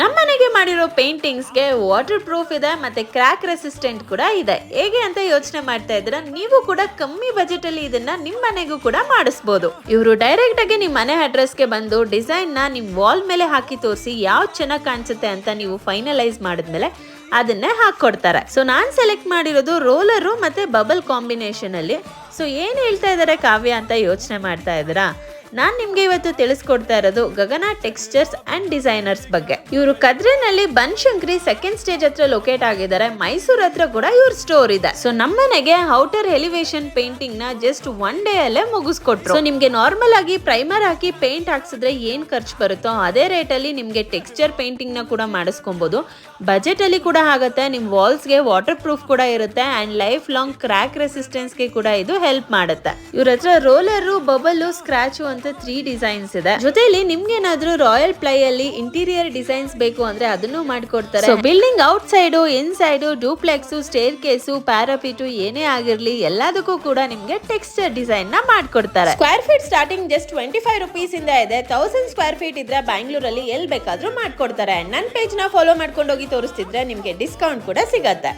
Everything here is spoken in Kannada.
ನಮ್ಮನೆಗೆ ಮಾಡಿರೋ ಪೇಂಟಿಂಗ್ಸ್ಗೆ ವಾಟರ್ ಪ್ರೂಫ್ ಇದೆ ಮತ್ತೆ ಕ್ರ್ಯಾಕ್ ರೆಸಿಸ್ಟೆಂಟ್ ಕೂಡ ಇದೆ. ಹೇಗೆ ಅಂತ ಯೋಚನೆ ಮಾಡ್ತಾ ಇದ್ರೆ ನೀವು ಕೂಡ ಕಮ್ಮಿ ಬಜೆಟ್ ಅಲ್ಲಿ ಇದನ್ನ ನಿಮ್ ಮನೆಗೂ ಕೂಡ ಮಾಡಿಸಬಹುದು. ಇವರು ಡೈರೆಕ್ಟ್ ಆಗಿ ನಿಮ್ ಮನೆ ಅಡ್ರೆಸ್ಗೆ ಬಂದು ಡಿಸೈನ್ ನ ನಿಮ್ ವಾಲ್ ಮೇಲೆ ಹಾಕಿ ತೋರಿಸಿ ಯಾವ್ದು ಚೆನ್ನಾಗಿ ಕಾಣಿಸುತ್ತೆ ಅಂತ ನೀವು ಫೈನಲೈಸ್ ಮಾಡಿದ್ಮೇಲೆ ಅದನ್ನೇ ಹಾಕೊಡ್ತಾರೆ. ಸೊ ನಾನ್ ಸೆಲೆಕ್ಟ್ ಮಾಡಿರೋದು ರೋಲರು ಮತ್ತೆ ಬಬಲ್ ಕಾಂಬಿನೇಷನ್ ಅಲ್ಲಿ. ಸೊ ಏನ್ ಹೇಳ್ತಾ ಇದಾರೆ ಕಾವ್ಯ ಅಂತ ಯೋಚನೆ ಮಾಡ್ತಾ ಇದ್ದೀರಾ? ನಾನ್ ನಿಮ್ಗೆ ಇವತ್ತು ತಿಳಿಸ್ಕೊಡ್ತಾ ಇರೋದು ಗಗನ ಟೆಕ್ಸ್ಚರ್ಸ್ ಅಂಡ್ ಡಿಸೈನರ್ಸ್ ಬಗ್ಗೆ. ಇವರು ಕದ್ರಿನಲ್ಲಿ ಬನಶಂಕರಿ ಸೆಕೆಂಡ್ ಸ್ಟೇಜ್ ಹತ್ರ ಲೊಕೇಟ್ ಆಗಿದ್ದಾರೆ. ಮೈಸೂರ್ ಹತ್ರ ಕೂಡ ಇವ್ರ ಸ್ಟೋರ್ ಇದೆ. ಸೊ ನಮ್ಮನೆಗೆ ಔಟರ್ ಎಲಿವೇಶನ್ ಪೇಂಟಿಂಗ್ ನ ಜಸ್ಟ್ ಒನ್ ಡೇ ಅಲ್ಲೇ ಮುಗಿಸ್ಕೊಟ್ರು. ಸೊ ನಿಮ್ಗೆ ನಾರ್ಮಲ್ ಆಗಿ ಪ್ರೈಮರ್ ಹಾಕಿ ಪೇಂಟ್ ಹಾಕ್ಸಿದ್ರೆ ಏನ್ ಖರ್ಚು ಬರುತ್ತೋ ಅದೇ ರೇಟ್ ಅಲ್ಲಿ ನಿಮ್ಗೆ ಟೆಕ್ಸ್ಚರ್ ಪೇಂಟಿಂಗ್ ನ ಕೂಡ ಮಾಡಿಸ್ಕೊಬಹುದು. ಬಜೆಟ್ ಅಲ್ಲಿ ಕೂಡ ಆಗುತ್ತೆ. ನಿಮ್ ವಾಲ್ಸ್ ಗೆ ವಾಟರ್ ಪ್ರೂಫ್ ಕೂಡ ಇರುತ್ತೆ and life long crack resistance ಗೆ ಕೂಡ ಇದು ಹೆಲ್ಪ್ ಮಾಡುತ್ತೆ. ಇವ್ರ ಹತ್ರ ರೋಲರ್, ಬಬಲ್, ಸ್ಕ್ರಾಚ್ ಅಂತ 3 ಡಿಸೈನ್ಸ್ ಇದೆ. ಜೊತೆಲಿ ನಿಮ್ಗೆ ಏನಾದ್ರೂ ರಾಯಲ್ ಪ್ಲೈ ಅಲ್ಲಿ ಇಂಟೀರಿಯರ್ ಡಿಸೈನ್ಸ್ ಬೇಕು ಅಂದ್ರೆ ಅದನ್ನು ಮಾಡ್ಕೊಡ್ತಾರೆ. ಬಿಲ್ಡಿಂಗ್ ಔಟ್ ಸೈಡ್, ಇನ್ ಸೈಡ್, ಡೂಪ್ಲೆಕ್ಸ್, ಸ್ಟೇರ್ ಕೇಸು, ಪ್ಯಾರಾಪೀಟ್ ಏನೇ ಆಗಿರ್ಲಿ ಎಲ್ಲದಕ್ಕೂ ಕೂಡ ನಿಮ್ಗೆ ಟೆಕ್ಸ್ಚರ್ ಡಿಸೈನ್ ನ ಮಾಡ್ಕೊಡ್ತಾರೆ. Square feet starting just 25 rupees ಇಂದ ಇದೆ. 1000 ಸ್ಕ್ವೇರ್ ಫೀಟ್ ಇದ್ರೆ ಬ್ಯಾಂಗ್ಳೂರಲ್ಲಿ ಎಲ್ಲಿ ಬೇಕಾದ್ರೂ ಮಾಡ್ಕೊಡ್ತಾರೆ. ನನ್ನ ಪೇಜ್ ನ ಫಾಲೋ ಮಾಡ್ಕೊಂಡು ಹೋಗಿ ತೋರಿಸ್ತಿದ್ರೆ ನಿಮ್ಗೆ ಡಿಸ್ಕೌಂಟ್ ಕೂಡ ಸಿಗತ್ತೆ.